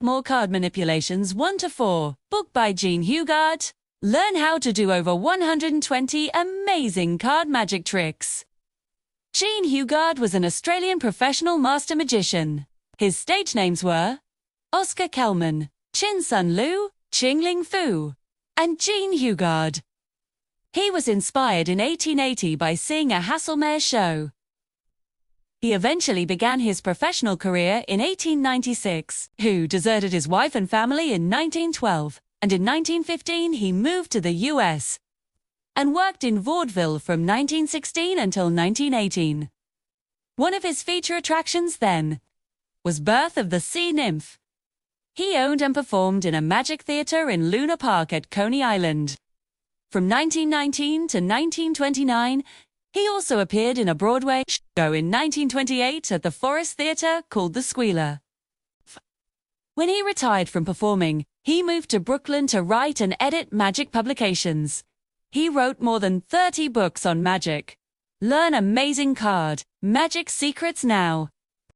More card manipulations 1 to 4. Book by Jean Hugarde. Learn how to do over 120 amazing card magic tricks. Jean Hugarde was an Australian professional master magician. His stage names were Oscar Kellmann, Sun Loo, Ching Ling Foo, and Jean Hugarde. He was inspired in 1880 by seeing a Haselmayer show. He eventually began his professional career in 1896. Who deserted his wife and family in 1912, and in 1915 he moved to the US and worked in vaudeville from 1916 until 1918. One of his feature attractions then was Birth of the Sea Nymph. He owned and performed in a magic theater in Luna Park at Coney Island. From 1919 to 1929, he also appeared in a Broadway show in 1928 at the Forrest Theater called the Squealer. When he retired from performing, he moved to Brooklyn to write and edit magic publications. He wrote more than 30 books on magic. Learn amazing card magic secrets now.